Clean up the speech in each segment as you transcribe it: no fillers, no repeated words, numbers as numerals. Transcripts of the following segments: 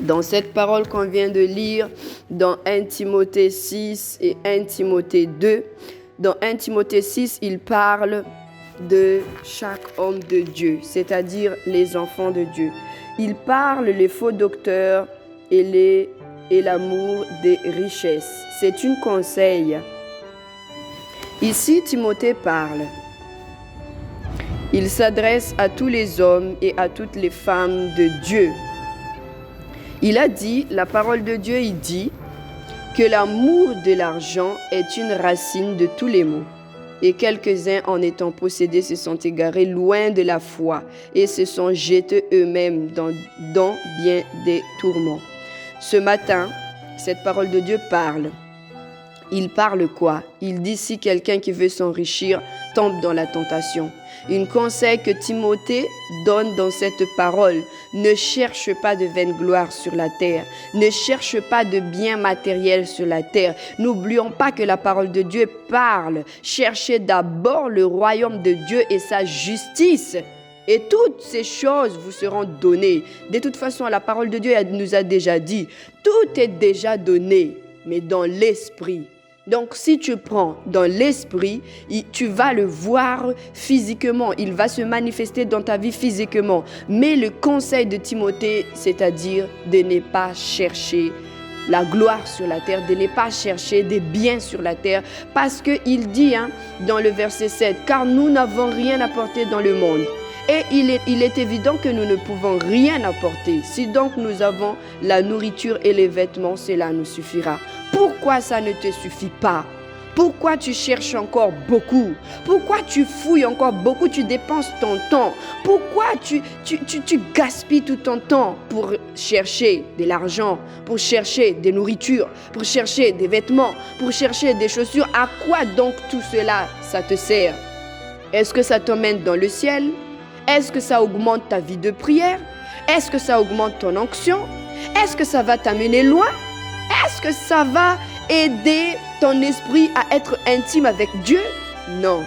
Dans cette parole qu'on vient de lire dans 1 Timothée 6 et 1 Timothée 2, dans 1 Timothée 6, il parle de chaque homme de Dieu, c'est-à-dire les enfants de Dieu. Il parle les faux docteurs et l'amour des richesses. C'est un conseil. Ici, Timothée parle. Il s'adresse à tous les hommes et à toutes les femmes de Dieu. Il a dit, la parole de Dieu, il dit que l'amour de l'argent est une racine de tous les maux. Et quelques-uns, en étant possédés, se sont égarés loin de la foi et se sont jetés eux-mêmes dans bien des tourments. Ce matin, cette parole de Dieu parle. Il parle quoi? Il dit si quelqu'un qui veut s'enrichir tombe dans la tentation. Un conseil que Timothée donne dans cette parole: ne cherche pas de vaine gloire sur la terre, ne cherche pas de biens matériels sur la terre. N'oublions pas que la parole de Dieu parle. Cherchez d'abord le royaume de Dieu et sa justice. Et toutes ces choses vous seront données. De toute façon, la parole de Dieu nous a déjà dit, tout est déjà donné, mais dans l'esprit. Donc, si tu prends dans l'esprit, tu vas le voir physiquement. Il va se manifester dans ta vie physiquement. Mais le conseil de Timothée, c'est-à-dire de ne pas chercher la gloire sur la terre, de ne pas chercher des biens sur la terre. Parce qu'il dit dans le verset 7, « Car nous n'avons rien apporté dans le monde. » Et il est évident que nous ne pouvons rien apporter. Si donc nous avons la nourriture et les vêtements, cela nous suffira. Pourquoi ça ne te suffit pas? Pourquoi tu cherches encore beaucoup? Pourquoi tu fouilles encore beaucoup? Tu dépenses ton temps. Pourquoi tu gaspilles tout ton temps pour chercher de l'argent, pour chercher des nourritures, pour chercher des vêtements, pour chercher des chaussures? À quoi donc tout cela, ça te sert? Est-ce que ça t'emmène dans le ciel? Est-ce que ça augmente ta vie de prière? Est-ce que ça augmente ton onction? Est-ce que ça va t'amener loin? Est-ce que ça va aider ton esprit à être intime avec Dieu? Non.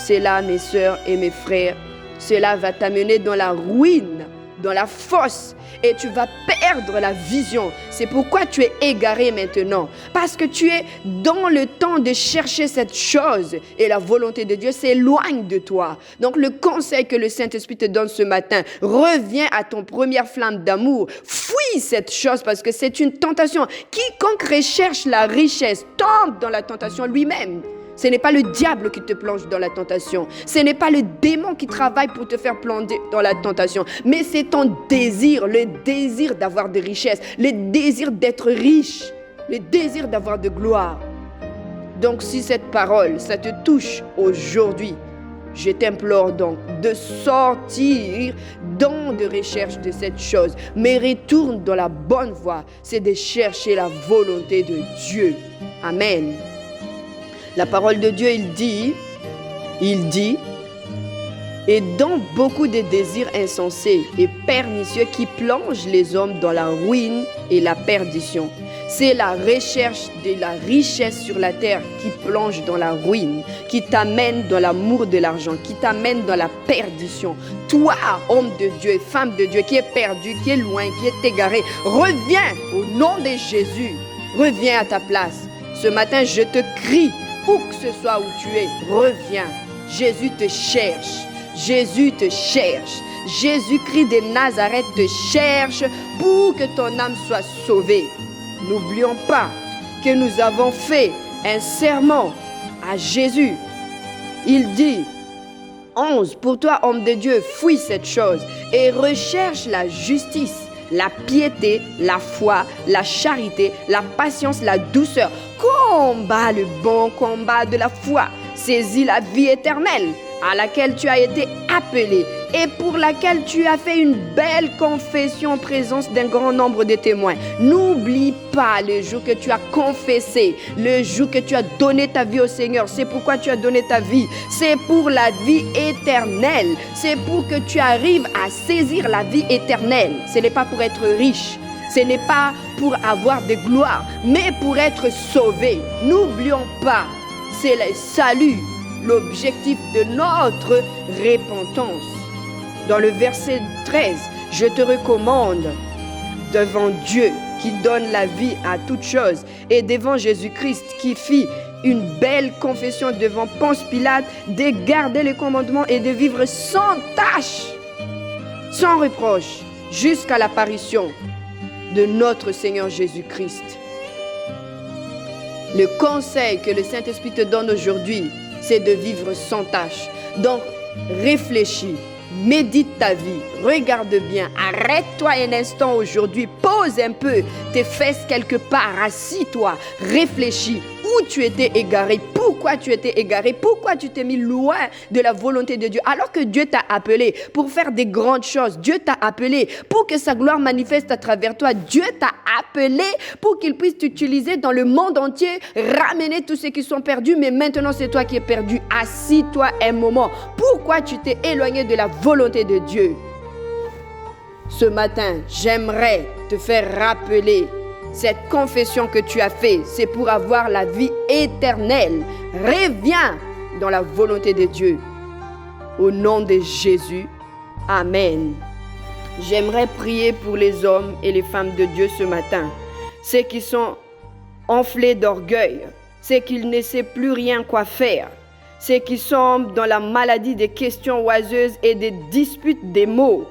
Cela, mes sœurs et mes frères, cela va t'amener dans la ruine, dans la fosse, et tu vas perdre la vision. C'est pourquoi tu es égaré maintenant. Parce que tu es dans le temps de chercher cette chose et la volonté de Dieu s'éloigne de toi. Donc le conseil que le Saint-Esprit te donne ce matin, reviens à ton première flamme d'amour. Fuis cette chose parce que c'est une tentation. Quiconque recherche la richesse tombe dans la tentation lui-même. Ce n'est pas le diable qui te plonge dans la tentation. Ce n'est pas le démon qui travaille pour te faire plonger dans la tentation. Mais c'est ton désir, le désir d'avoir des richesses, le désir d'être riche, le désir d'avoir de gloire. Donc si cette parole, ça te touche aujourd'hui, je t'implore donc de sortir dans de recherche de cette chose. Mais retourne dans la bonne voie, c'est de chercher la volonté de Dieu. Amen. La parole de Dieu, il dit, et dans beaucoup de désirs insensés et pernicieux qui plongent les hommes dans la ruine et la perdition. C'est la recherche de la richesse sur la terre qui plonge dans la ruine, qui t'amène dans l'amour de l'argent, qui t'amène dans la perdition. Toi, homme de Dieu et femme de Dieu qui est perdu, qui est loin, qui est égaré, reviens au nom de Jésus. Reviens à ta place. Ce matin, je te crie. Où que ce soit où tu es, reviens. Jésus te cherche. Jésus te cherche. Jésus-Christ de Nazareth te cherche pour que ton âme soit sauvée. N'oublions pas que nous avons fait un serment à Jésus. Il dit, 11, pour toi, homme de Dieu, fuis cette chose et recherche la justice, la piété, la foi, la charité, la patience, la douceur. Combat le bon combat de la foi. Saisis la vie éternelle à laquelle tu as été appelé et pour laquelle tu as fait une belle confession en présence d'un grand nombre de témoins. N'oublie pas le jour que tu as confessé, le jour que tu as donné ta vie au Seigneur. C'est pourquoi tu as donné ta vie. C'est pour la vie éternelle. C'est pour que tu arrives à saisir la vie éternelle. Ce n'est pas pour être riche. Ce n'est pas pour avoir de gloire, mais pour être sauvé. N'oublions pas, c'est le salut, l'objectif de notre repentance. Dans le verset 13, je te recommande devant Dieu qui donne la vie à toutes choses et devant Jésus-Christ qui fit une belle confession devant Ponce Pilate de garder les commandements et de vivre sans tâche, sans reproche, jusqu'à l'apparition de notre Seigneur Jésus-Christ. Le conseil que le Saint-Esprit te donne aujourd'hui, c'est de vivre sans tâche. Donc, réfléchis, médite ta vie, regarde bien, arrête-toi un instant aujourd'hui, pose un peu tes fesses quelque part, assis-toi, réfléchis. Où tu étais égaré, pourquoi tu étais égaré, pourquoi tu t'es mis loin de la volonté de Dieu, alors que Dieu t'a appelé pour faire des grandes choses. Dieu t'a appelé pour que sa gloire manifeste à travers toi. Dieu t'a appelé pour qu'il puisse t'utiliser dans le monde entier, ramener tous ceux qui sont perdus, mais maintenant c'est toi qui es perdu. Assis-toi un moment. Pourquoi tu t'es éloigné de la volonté de Dieu? Ce matin, j'aimerais te faire rappeler cette confession que tu as faite, c'est pour avoir la vie éternelle. Reviens dans la volonté de Dieu. Au nom de Jésus, Amen. J'aimerais prier pour les hommes et les femmes de Dieu ce matin. Ceux qui sont enflés d'orgueil, ceux qui ne savent plus rien quoi faire, ceux qui sont dans la maladie des questions oiseuses et des disputes des mots,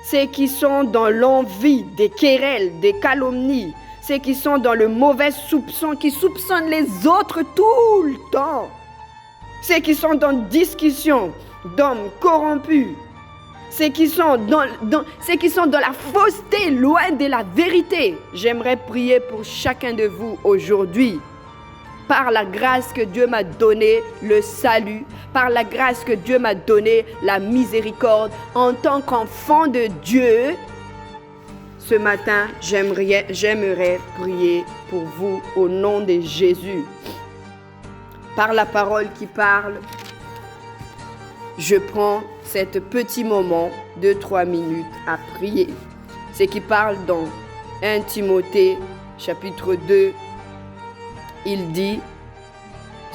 ceux qui sont dans l'envie, des querelles, des calomnies, ceux qui sont dans le mauvais soupçon, qui soupçonnent les autres tout le temps. Ceux qui sont dans discussion d'hommes corrompus. Ceux qui sont dans la fausseté, loin de la vérité. J'aimerais prier pour chacun de vous aujourd'hui. Par la grâce que Dieu m'a donnée, le salut, par la grâce que Dieu m'a donnée, la miséricorde, en tant qu'enfant de Dieu, ce matin, j'aimerais prier pour vous au nom de Jésus. Par la parole qui parle, je prends ce petit moment de 3 minutes à prier. Ce qui parle dans 1 Timothée chapitre 2, il dit: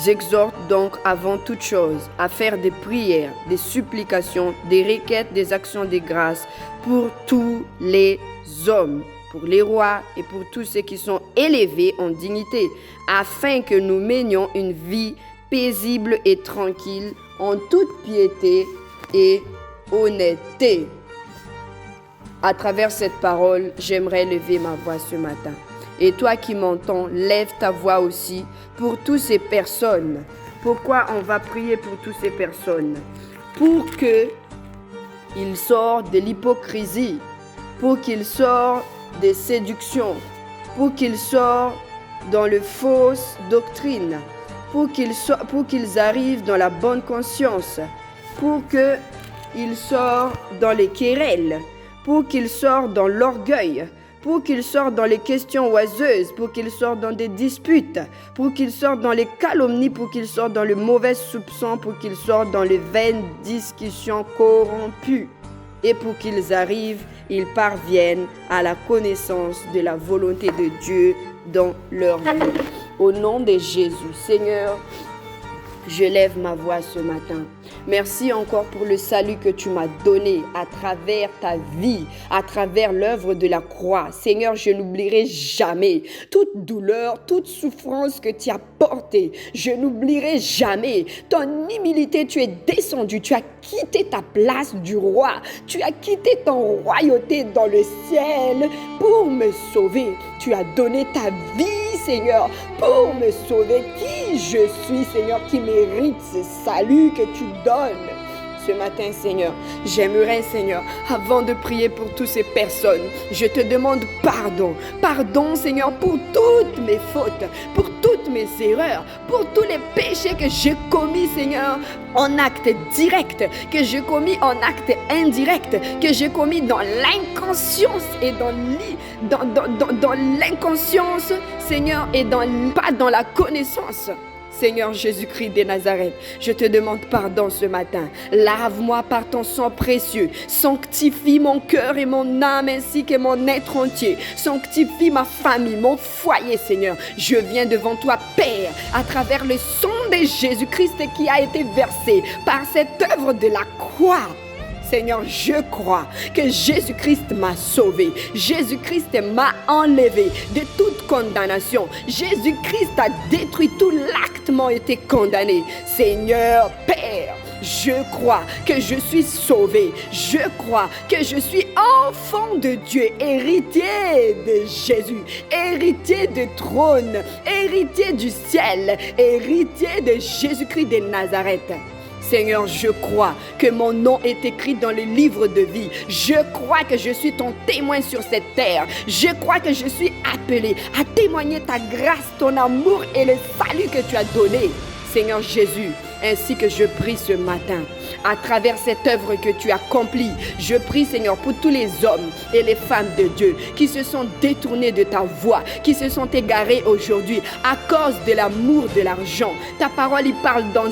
j'exhorte donc avant toute chose à faire des prières, des supplications, des requêtes, des actions de grâce pour tous les hommes, pour les rois et pour tous ceux qui sont élevés en dignité, afin que nous menions une vie paisible et tranquille en toute piété et honnêteté. À travers cette parole, j'aimerais lever ma voix ce matin. Et toi qui m'entends, lève ta voix aussi pour toutes ces personnes. Pourquoi on va prier pour toutes ces personnes? Pour qu'ils sortent de l'hypocrisie, pour qu'ils sortent des séductions, pour qu'ils sortent dans les fausses doctrines, pour qu'ils arrivent dans la bonne conscience, pour qu'ils sortent dans les querelles, pour qu'ils sortent dans l'orgueil, pour qu'ils sortent dans les questions oiseuses, pour qu'ils sortent dans des disputes, pour qu'ils sortent dans les calomnies, pour qu'ils sortent dans le mauvais soupçon, pour qu'ils sortent dans les vaines discussions corrompues. Et pour qu'ils arrivent, ils parviennent à la connaissance de la volonté de Dieu dans leur vie. Au nom de Jésus, Seigneur, je lève ma voix ce matin. Merci encore pour le salut que tu m'as donné à travers ta vie, à travers l'œuvre de la croix. Seigneur, je n'oublierai jamais toute douleur, toute souffrance que tu as portée. Je n'oublierai jamais ton humilité. Tu es descendu, tu as quitté ta place du roi. Tu as quitté ton royauté dans le ciel pour me sauver. Tu as donné ta vie, Seigneur, pour me sauver. Qui je suis, Seigneur, qui mérite ce salut que tu donnes ce matin, Seigneur. J'aimerais, Seigneur, avant de prier pour toutes ces personnes, je te demande pardon. Pardon, Seigneur, pour toutes mes fautes, pour toutes mes erreurs, pour tous les péchés que j'ai commis, Seigneur, en acte direct, que j'ai commis en acte indirect, que j'ai commis dans l'inconscience et dans l'inconscience, Seigneur, et pas dans la connaissance. Seigneur Jésus-Christ de Nazareth, je te demande pardon ce matin. Lave-moi par ton sang précieux. Sanctifie mon cœur et mon âme ainsi que mon être entier. Sanctifie ma famille, mon foyer, Seigneur. Je viens devant toi, Père, à travers le sang de Jésus-Christ qui a été versé par cette œuvre de la croix. Seigneur, je crois que Jésus-Christ m'a sauvé. Jésus-Christ m'a enlevé de toute condamnation. Jésus-Christ a détruit tout l'acte m'ont été condamné. Seigneur, Père, je crois que je suis sauvé. Je crois que je suis enfant de Dieu, héritier de Jésus, héritier du trône, héritier du ciel, héritier de Jésus-Christ de Nazareth. Seigneur, je crois que mon nom est écrit dans le livre de vie. Je crois que je suis ton témoin sur cette terre. Je crois que je suis appelé à témoigner ta grâce, ton amour et le salut que tu as donné. Seigneur Jésus, ainsi que je prie ce matin, à travers cette œuvre que tu accomplis, je prie, Seigneur, pour tous les hommes et les femmes de Dieu qui se sont détournés de ta voie, qui se sont égarés aujourd'hui à cause de l'amour de l'argent. Ta parole y parle dans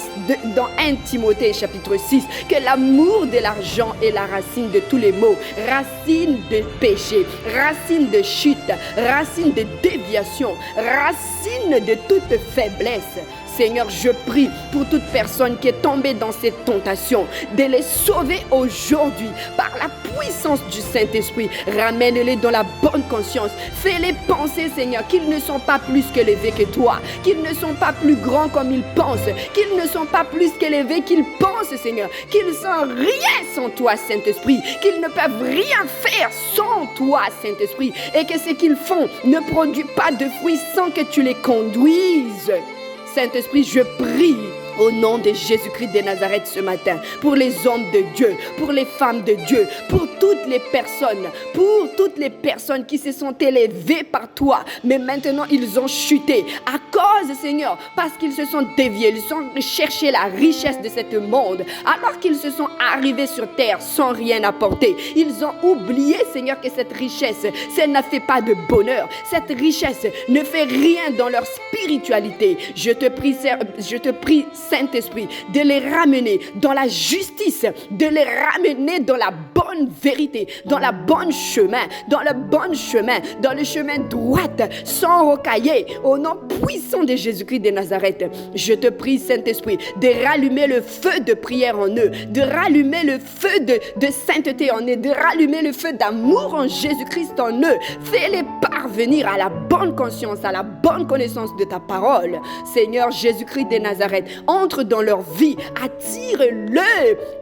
1 Timothée chapitre 6 que l'amour de l'argent est la racine de tous les maux, racine de péché, racine de chute, racine de déviation, racine de toute faiblesse. Seigneur, je prie pour toute personne qui est tombée dans cette tentation, de les sauver aujourd'hui par la puissance du Saint-Esprit. Ramène-les dans la bonne conscience. Fais-les penser, Seigneur, qu'ils ne sont pas plus élevés que toi, qu'ils ne sont pas plus grands comme ils pensent, qu'ils ne sont pas plus élevés qu'ils pensent, Seigneur, qu'ils ne sont rien sans toi, Saint-Esprit, qu'ils ne peuvent rien faire sans toi, Saint-Esprit, et que ce qu'ils font ne produit pas de fruits sans que tu les conduises. Saint-Esprit, je prie au nom de Jésus-Christ de Nazareth ce matin, pour les hommes de Dieu, pour les femmes de Dieu, pour toutes les personnes qui se sont élevées par toi, mais maintenant ils ont chuté à cause, Seigneur, parce qu'ils se sont déviés, ils ont cherché la richesse de ce monde, alors qu'ils se sont arrivés sur terre sans rien apporter. Ils ont oublié, Seigneur, que cette richesse, ça ne fait pas de bonheur, cette richesse ne fait rien dans leur spiritualité. Je te prie, Saint-Esprit, de les ramener dans la justice, de les ramener dans la bonne vérité, dans le bon chemin, dans le chemin droit, sans rocailler, au nom puissant de Jésus-Christ de Nazareth. Je te prie, Saint-Esprit, de rallumer le feu de prière en eux, de rallumer le feu de sainteté en eux, de rallumer le feu d'amour en Jésus-Christ en eux. Fais-les parvenir à la bonne conscience, à la bonne connaissance de ta parole. Seigneur Jésus-Christ de Nazareth, entre dans leur vie, attire-le,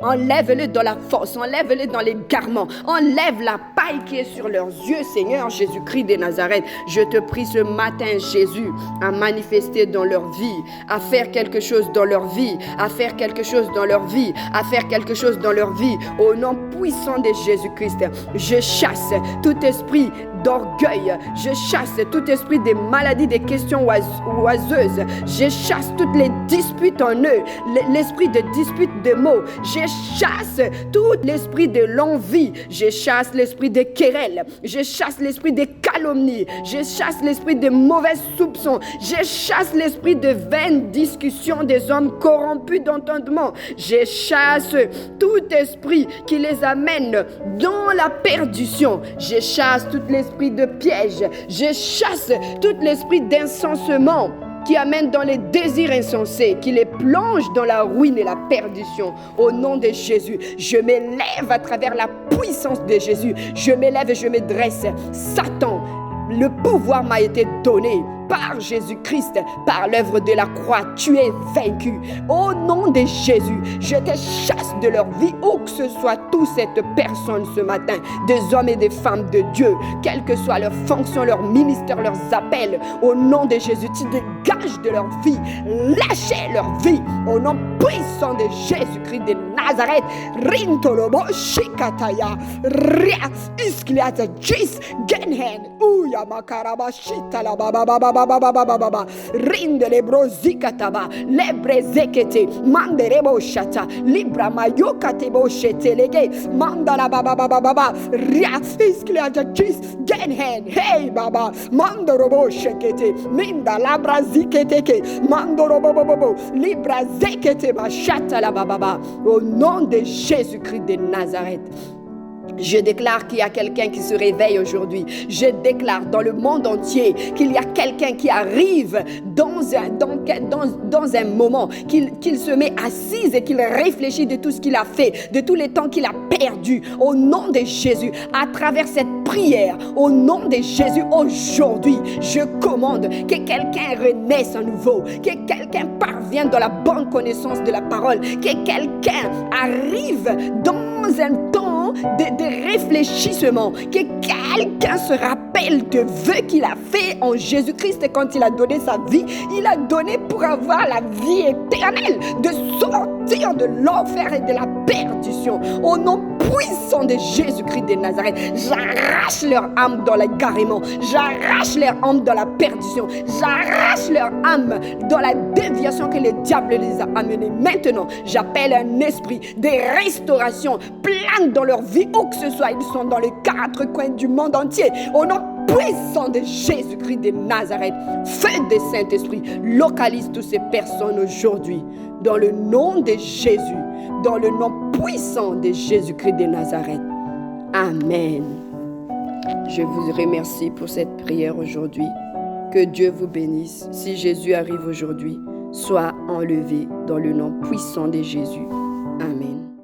enlève-le dans la force, enlève-le dans l'égarement, enlève la paille qui est sur leurs yeux, Seigneur Jésus-Christ de Nazareth. Je te prie ce matin, Jésus, à manifester dans leur vie, à faire quelque chose dans leur vie, à faire quelque chose dans leur vie, à faire quelque chose dans leur vie, au nom puissant de Jésus-Christ. Je chasse tout esprit d'orgueil, je chasse tout esprit des maladies, des questions oiseuses, je chasse toutes les disputes en eux, l'esprit de dispute de mots, je chasse tout l'esprit de l'envie, je chasse l'esprit de querelle, je chasse l'esprit de calomnie, je chasse l'esprit de mauvais soupçons, je chasse l'esprit de vaines discussions des hommes corrompus d'entendement, je chasse tout esprit qui les amène dans la perdition, je chasse tout l'esprit de piège, je chasse tout l'esprit d'insensement qui amène dans les désirs insensés, qui les plonge dans la ruine et la perdition. Au nom de Jésus, je m'élève à travers la puissance de Jésus. Je m'élève et je me dresse. Satan, le pouvoir m'a été donné par Jésus-Christ, par l'œuvre de la croix. Tu es vaincu. Au nom de Jésus, je te chasse de leur vie, où que ce soit toute cette personne ce matin, des hommes et des femmes de Dieu, quelle que soit leur fonction, leur ministère, leurs appels. Au nom de Jésus, tu dégages de leur vie, lâchez leur vie. Au nom puissant de Jésus-Christ de Nazareth, Rintolobo Shikataya, Ria Iskliata Jis Genhen, Uya Makaraba Shitala Baba. Rindele brozikataba lebre zekete manderebo shata libra mayoka tebo shetelege mandala baba ria iskliata jis genhen hey baba mandorobo shekete minda labra ziketeke mandorobo libra zekete mashata la baba. Au nom de Jésus-Christ de Nazareth, je déclare qu'il y a quelqu'un qui se réveille aujourd'hui. Je déclare dans le monde entier qu'il y a quelqu'un qui arrive dans un moment, qu'il se met assise et qu'il réfléchit de tout ce qu'il a fait, de tous les temps qu'il a perdu. Au nom de Jésus, à travers cette prière, au nom de Jésus, aujourd'hui, je commande que quelqu'un renaisse à nouveau, que quelqu'un parvienne dans la bonne connaissance de la parole, que quelqu'un arrive dans un temps de réfléchissement, que quelqu'un se rappelle de vœux qu'il a fait en Jésus-Christ quand il a donné sa vie. Il a donné pour avoir la vie éternelle, de sortir de l'enfer et de la perdition. Au nom puissant de Jésus-Christ de Nazareth, j'arrache leur âme dans l'égarement, j'arrache leur âme dans la perdition, j'arrache leur âme dans la déviation que le diable les a amenés. Maintenant, j'appelle un esprit de restauration plane dans leur vie, où que ce soit, ils sont dans les 4 coins du monde entier. Au nom puissant de Jésus-Christ de Nazareth, feu de Saint-Esprit, localise toutes ces personnes aujourd'hui, dans le nom de Jésus, dans le nom puissant de Jésus-Christ de Nazareth. Amen. Je vous remercie pour cette prière aujourd'hui. Que Dieu vous bénisse. Si Jésus arrive aujourd'hui, sois enlevé dans le nom puissant de Jésus. Amen.